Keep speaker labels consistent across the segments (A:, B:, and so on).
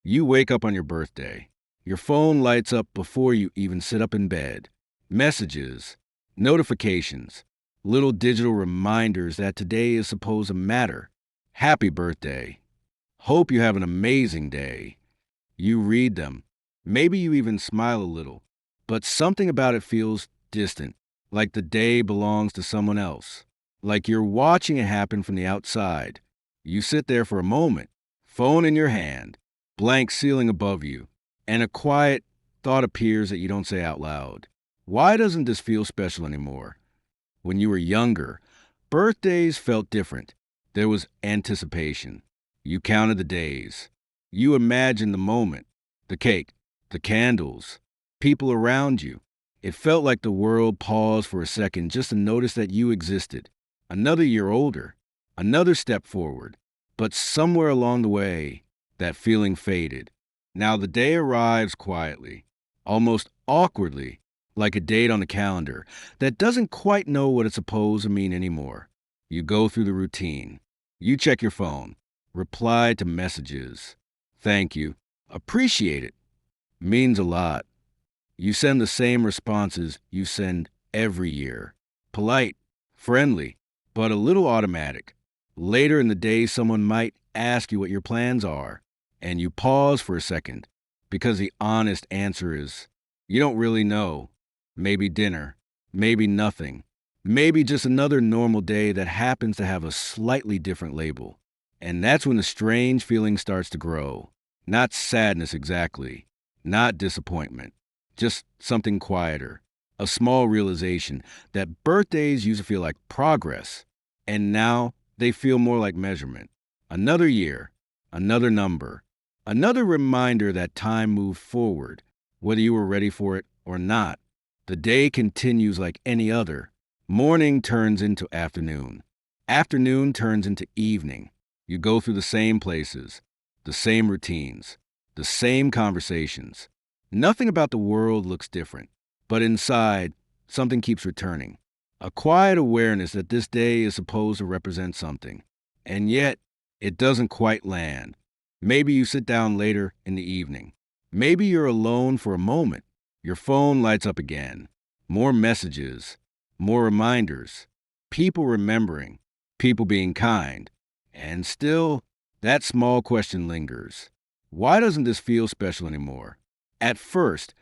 A: You wake up on your birthday. Your phone lights up before you even sit up in bed. Messages, notifications, little digital reminders that today is supposed to matter. Happy birthday. Hope you have an amazing day. You read them. Maybe you even smile a little. But something about it feels distant, like the day belongs to someone else. Like you're watching it happen from the outside. You sit there for a moment, phone in your hand, blank ceiling above you, and a quiet thought appears that you don't say out loud. Why doesn't this feel special anymore? When you were younger, birthdays felt different. There was anticipation. You counted the days. You imagined the moment, the cake, the candles, people around you. It felt like the world paused for a second just to notice that you existed. Another year older, another step forward. But somewhere along the way, that feeling faded. Now the day arrives quietly, almost awkwardly, like a date on the calendar that doesn't quite know what it's supposed to mean anymore. You go through the routine. You check your phone, reply to messages. Thank you. Appreciate it. Means a lot. You send the same responses you send every year. Polite, friendly, but a little automatic. Later in the day, someone might ask you what your plans are, and you pause for a second because the honest answer is you don't really know. Maybe dinner, maybe nothing, maybe just another normal day that happens to have a slightly different label. And that's when the strange feeling starts to grow. Not sadness exactly, not disappointment, just something quieter. A small realization that birthdays used to feel like progress, and now they feel more like measurement. Another year, another number, another reminder that time moved forward, whether you were ready for it or not. The day continues like any other. Morning turns into afternoon. Afternoon turns into evening. You go through the same places, the same routines, the same conversations. Nothing about the world looks different, but inside, something keeps returning. A quiet awareness that this day is supposed to represent something. And yet, it doesn't quite land. Maybe you sit down later in the evening. Maybe you're alone for a moment. Your phone lights up again. More messages, more reminders, people remembering, people being kind. And still, that small question lingers. Why doesn't this feel special anymore? At first,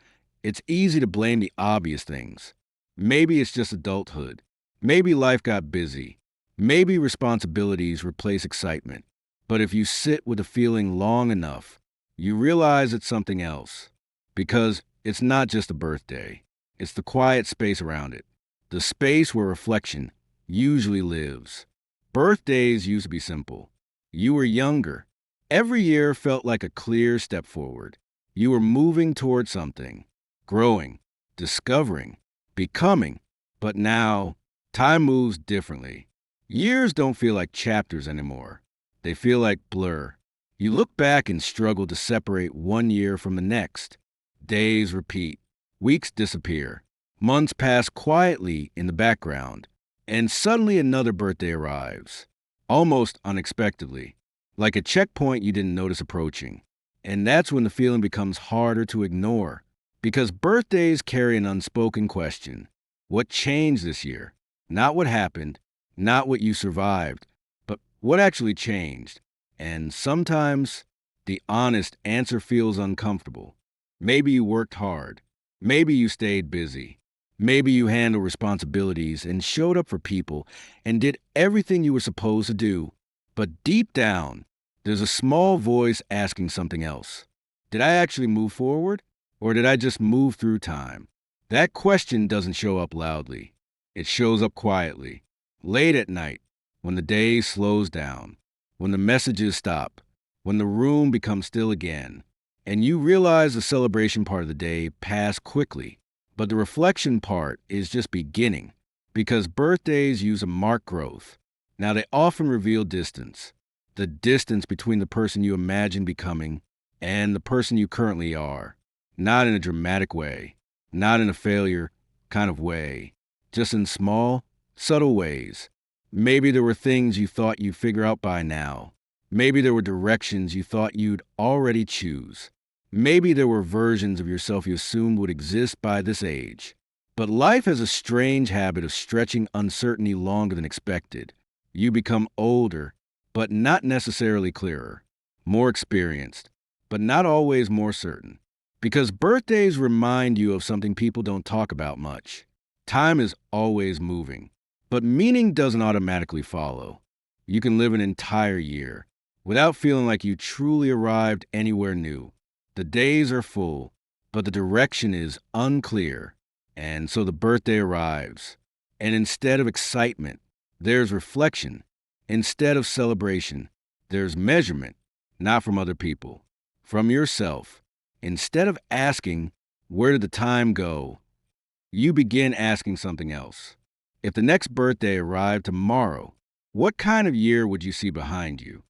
A: it's easy to blame the obvious things. Maybe it's just adulthood. Maybe life got busy. Maybe responsibilities replace excitement. But if you sit with a feeling long enough, you realize it's something else. Because it's not just a birthday, it's the quiet space around it, the space where reflection usually lives. Birthdays used to be simple. You were younger. Every year felt like a clear step forward. You were moving toward something, growing, discovering, becoming. But now, time moves differently. Years don't feel like chapters anymore. They feel like blur. You look back and struggle to separate one year from the next. Days repeat, weeks disappear, months pass quietly in the background, and suddenly another birthday arrives, almost unexpectedly, like a checkpoint you didn't notice approaching. And that's when the feeling becomes harder to ignore, because birthdays carry an unspoken question. What changed this year? Not what happened, not what you survived, but what actually changed. And sometimes the honest answer feels uncomfortable. Maybe you worked hard. Maybe you stayed busy. Maybe you handled responsibilities and showed up for people and did everything you were supposed to do. But deep down, there's a small voice asking something else. Did I actually move forward? Or did I just move through time? That question doesn't show up loudly. It shows up quietly, late at night, when the day slows down, when the messages stop, when the room becomes still again. And you realize the celebration part of the day passed quickly, but the reflection part is just beginning, because birthdays use a mark growth. Now they often reveal distance, the distance between the person you imagine becoming and the person you currently are. Not in a dramatic way, not in a failure kind of way, just in small, subtle ways. Maybe there were things you thought you'd figure out by now, Maybe there were directions you thought you'd already choose. Maybe there were versions of yourself you assumed would exist by this age. But life has a strange habit of stretching uncertainty longer than expected. You become older, but not necessarily clearer, more experienced, but not always more certain. Because birthdays remind you of something people don't talk about much. Time is always moving, but meaning doesn't automatically follow. You can live an entire year without feeling like you truly arrived anywhere new. The days are full, but the direction is unclear. And so the birthday arrives. And instead of excitement, there's reflection. Instead of celebration, there's measurement, not from other people, from yourself. Instead of asking, where did the time go? You begin asking something else. If the next birthday arrived tomorrow, what kind of year would you see behind you?